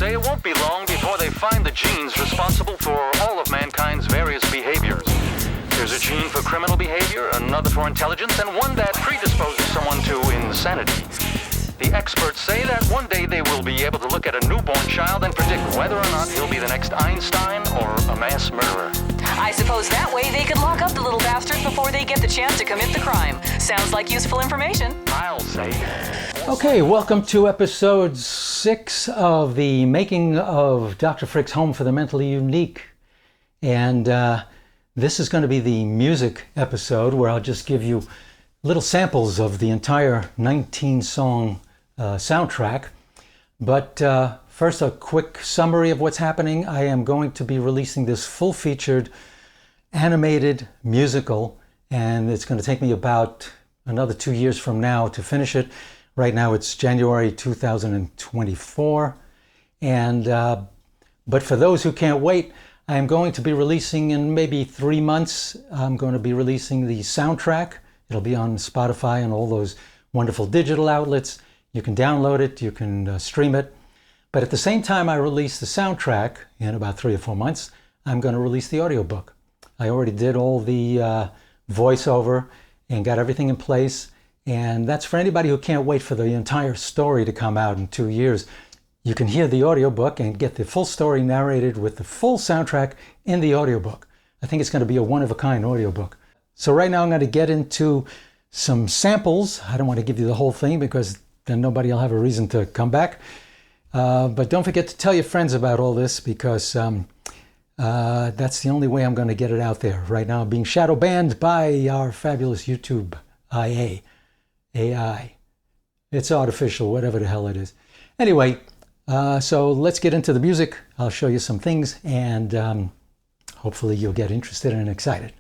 say it won't be long before they find the genes responsible for all of mankind's various behaviors. There's a gene for criminal behavior, another for intelligence, and one that predisposes someone to insanity. The experts say that one day they will be able to look at a newborn child and predict whether or not he'll be the next Einstein or a mass murderer. I suppose that way they could lock up the little bastards before they get the chance to commit the crime. Sounds like useful information. I'll say. Okay, welcome to episode 6 of the making of Dr. Frick's Home for the Mentally Unique. And this is going to be the music episode where I'll just give you little samples of the entire 19-song soundtrack. But first, a quick summary of what's happening. I am going to be releasing this full-featured animated musical, and it's going to take me about another 2 years from now to finish it. Right now it's January 2024. And but for those who can't wait, I'm going to be releasing in maybe 3 months. I'm going to be releasing the soundtrack. It'll be on Spotify and all those wonderful digital outlets. You can download it, you can stream it. But at the same time I release the soundtrack, in about 3 or 4 months, I'm going to release the audiobook. I already did all the voiceover and got everything in place. And that's for anybody who can't wait for the entire story to come out in 2 years. You can hear the audiobook and get the full story narrated with the full soundtrack in the audiobook. I think it's going to be a one-of-a-kind audiobook. So right now I'm going to get into some samples. I don't want to give you the whole thing because then nobody will have a reason to come back. But don't forget to tell your friends about all this because that's the only way I'm going to get it out there. Right now I'm being shadow banned by our fabulous YouTube AI. It's artificial, whatever the hell it is. Anyway, so let's get into the music. I'll show you some things and hopefully you'll get interested and excited.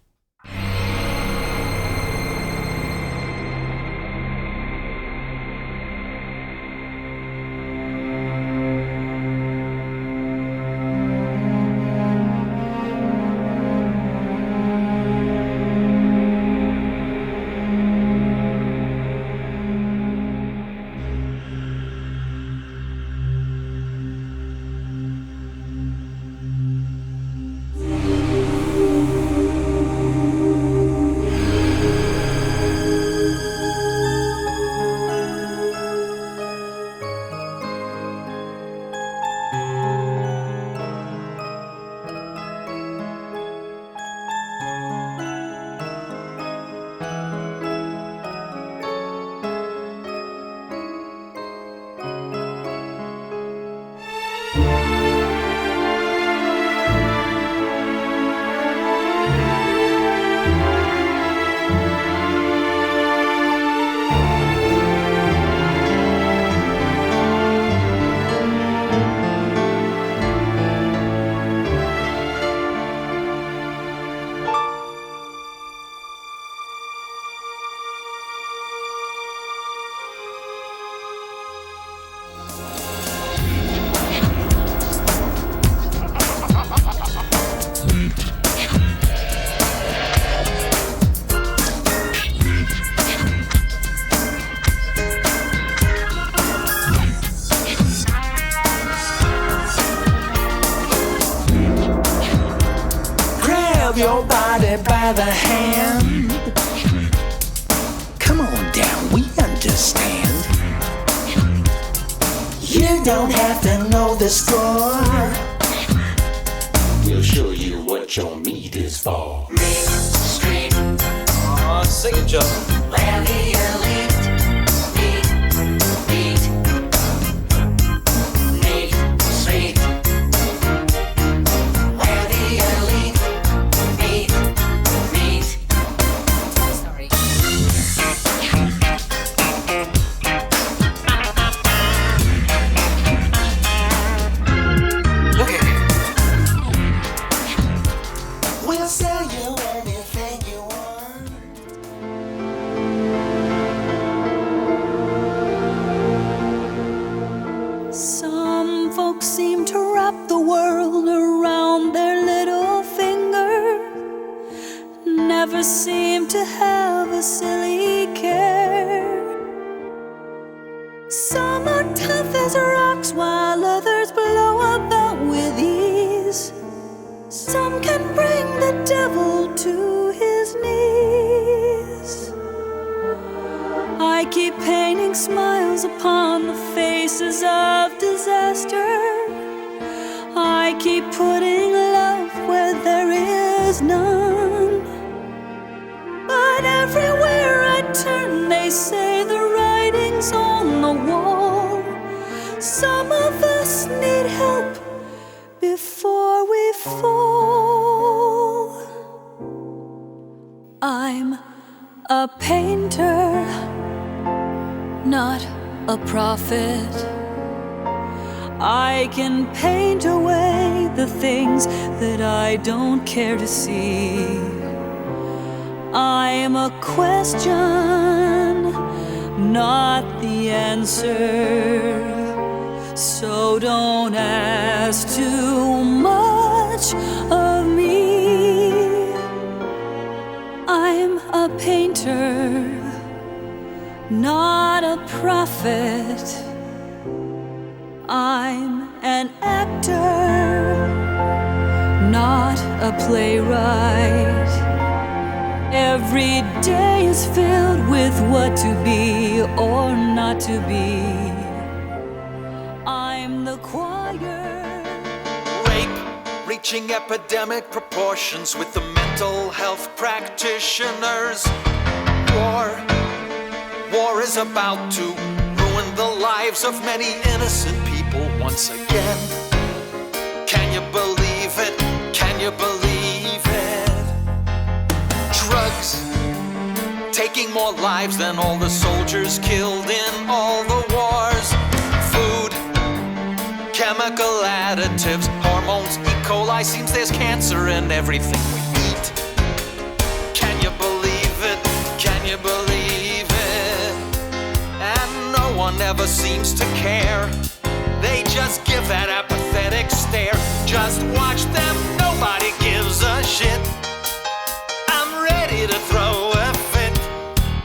Your body by the hand. Come on down, we understand. You don't have to know the score. We'll show you what your meat is for. Meat Street. Sing it, Joe. Where the elite meet. Meat Street. Where the elite meet. Sorry. Look at it. We'll sell you anything you want. Some folks seem to wrap the world around their little finger, never seem to have a silly care. Some are tough as rocks while others blow places of disaster. I keep putting love where there is none. But everywhere I turn, they say the writing's on the wall. Some of us need help before we fall. I'm a painter, not a prophet. I can paint away the things that I don't care to see. I'm a question, not the answer. So don't ask too much of me. I'm a painter, not a prophet. I'm an actor, not a playwright. Every day is filled with what to be or not to be. I'm the choir. Rape reaching epidemic proportions with the mental health practitioners. War is about to ruin the lives of many innocent people once again. Can you believe it? Can you believe it? Drugs taking more lives than all the soldiers killed in all the wars. Food, chemical additives, hormones, E. coli. Seems there's cancer in everything we eat. Can you believe it? Can you believe it? And no one ever seems to care. They just give that apathetic stare. Just watch them, nobody gives a shit. I'm ready to throw a fit.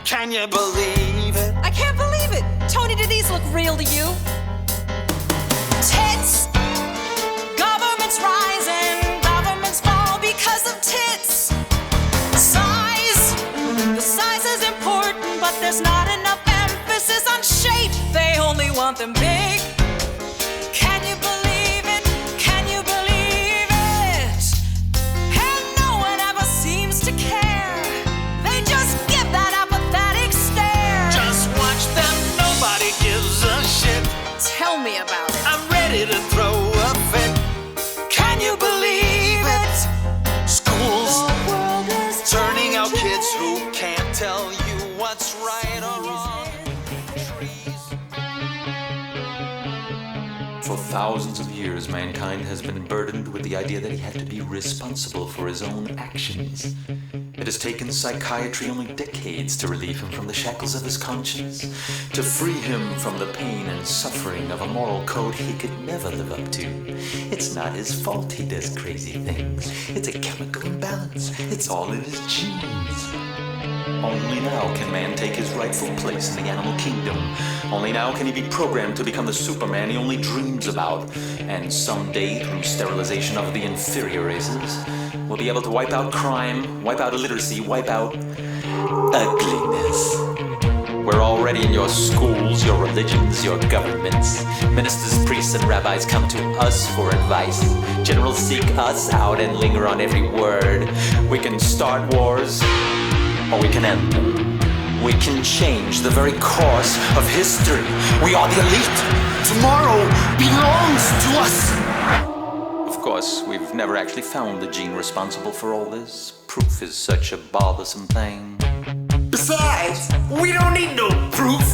Can you believe it? I can't believe it! Tony, do these look real to you? Tits! Governments rise and governments fall because of tits. Size! The size is important, but there's not enough emphasis on shape. They only want them big. Can you believe it? Can you believe it? And no one ever seems to care. They just give that apathetic stare. Just watch them, nobody gives a shit. Tell me about it. I'm ready to throw a fit. Can you believe it? Schools turning out kids who can't tell you what's right or wrong. Trees. For thousands of years, mankind has been burdened with the idea that he had to be responsible for his own actions. It has taken psychiatry only decades to relieve him from the shackles of his conscience, to free him from the pain and suffering of a moral code he could never live up to. It's not his fault he does crazy things. It's a chemical imbalance. It's all in his genes. Only now can man take his rightful place in the animal kingdom. Only now can he be programmed to become the Superman he only dreams about. And someday, through sterilization of the inferior races, we'll be able to wipe out crime, wipe out illiteracy, wipe out ugliness. We're already in your schools, your religions, your governments. Ministers, priests, and rabbis come to us for advice. Generals seek us out and linger on every word. We can start wars, or we can end them. We can change the very course of history. We are the elite. Tomorrow belongs to us. Of course, we've never actually found the gene responsible for all this. Proof is such a bothersome thing. Besides, we don't need no proof.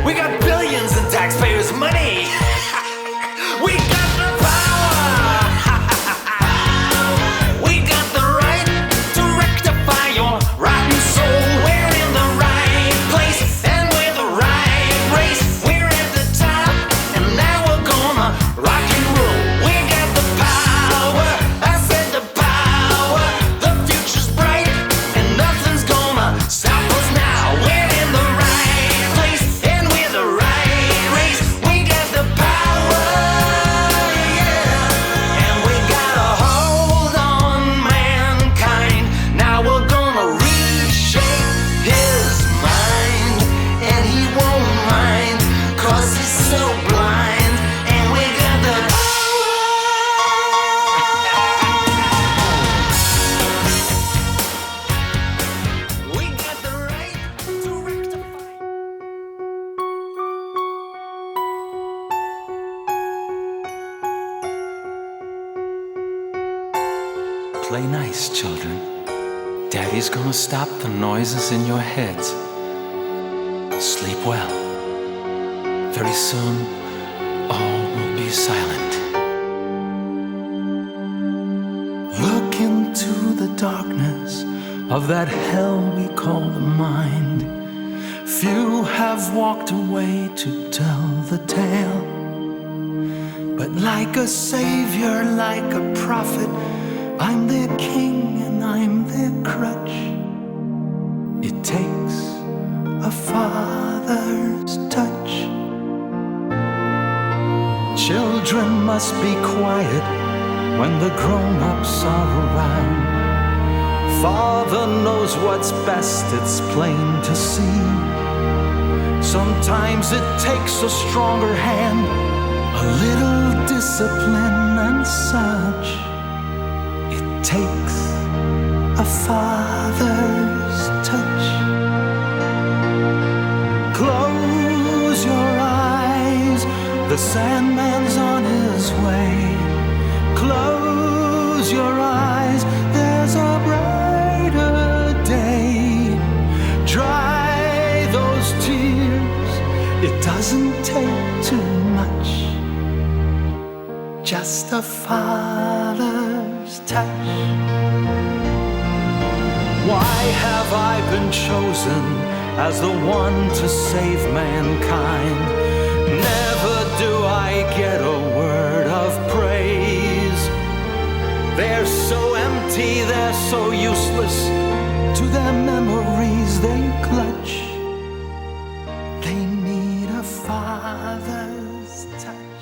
We got billions in taxpayers' money. We got the power. We got the right to rectify your rotten soul. We're in the right place and we're the right race. We're at the top and now we're gonna rock and roll. We got the power. I said the power. The future's bright and nothing's gonna stop us now. We're in the right place and we're the right race. We got the Play nice, children. Daddy's gonna stop the noises in your heads. Sleep well. Very soon, all will be silent. Look into the darkness of that hell we call the mind. Few have walked away to tell the tale. But like a savior, like a prophet, I'm their king and I'm their crutch. It takes a father's touch. Children must be quiet when the grown-ups are around. Father knows what's best, it's plain to see. Sometimes it takes a stronger hand, a little discipline and such. It takes a father's touch. Close your eyes, the Sandman's on his way. Close your eyes, there's a brighter day. Dry those tears, it doesn't take too much. Just a father's touch. Why have I been chosen as the one to save mankind? Never do I get a word of praise. They're so empty, they're so useless. To their memories they clutch. They need a father's touch.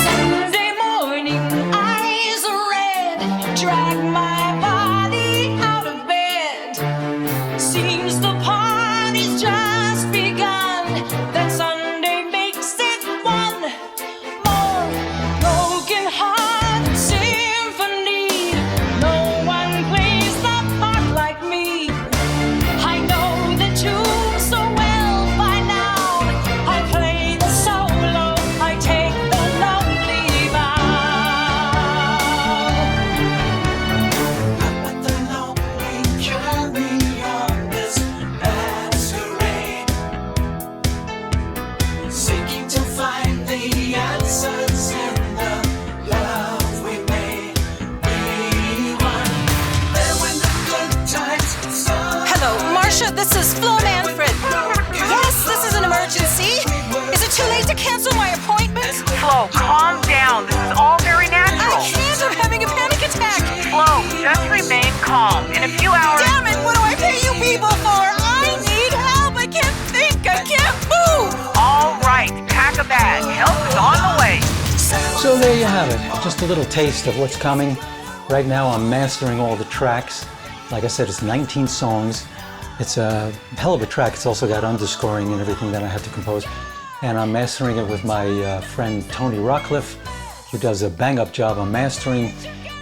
Sunday morning, eyes are red. Drag my body out of bed. Seems the party's just begun. That Sunday makes it one more broken heart symphony. No one plays the part like me. I know the tune so well by now. I play the solo, I take the lonely bow. Let the lonely carry on this masquerade, seeking to find the answers in the love we made. We won. Then when the good times start. Hello, Marcia, this is Flo Manfred. Yes, this is an emergency. Is it too late to cancel my appointment? Flo, calm down. This is all very I natural. can't, I'm having a panic attack. Flo, just remain calm. In a few hours. Damn it, what do I pay you people for? I need help, I can't think, I can't move. All right, pack a bag. Help is on the way. So there you have it. Just a little taste of what's coming. Right now I'm mastering all the tracks. Like I said, it's 19 songs. It's a hell of a track. It's also got underscoring and everything that I have to compose. And I'm mastering it with my friend Tony Rockcliffe, who does a bang-up job on mastering.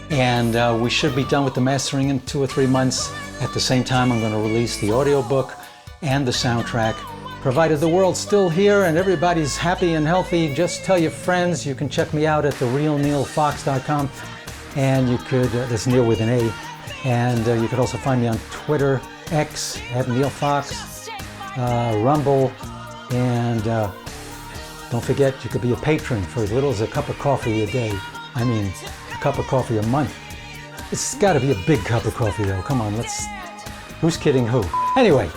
And we should be done with the mastering in 2 or 3 months. At the same time, I'm going to release the audiobook and the soundtrack. Provided the world's still here and everybody's happy and healthy, just tell your friends. You can check me out at therealnealfox.com. And you could, that's Neal with an A. And you could also find me on Twitter, X, at Neal Fox, Rumble, and don't forget, you could be a patron for as little as a cup of coffee a day. I mean, a cup of coffee a month. It's got to be a big cup of coffee, though. Come on, who's kidding who? Anyway,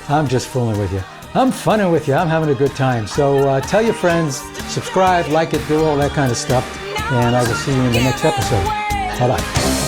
I'm just fooling with you. I'm funning with you. I'm having a good time. So tell your friends, subscribe, like it, do all that kind of stuff. And I will see you in the next episode. Bye-bye.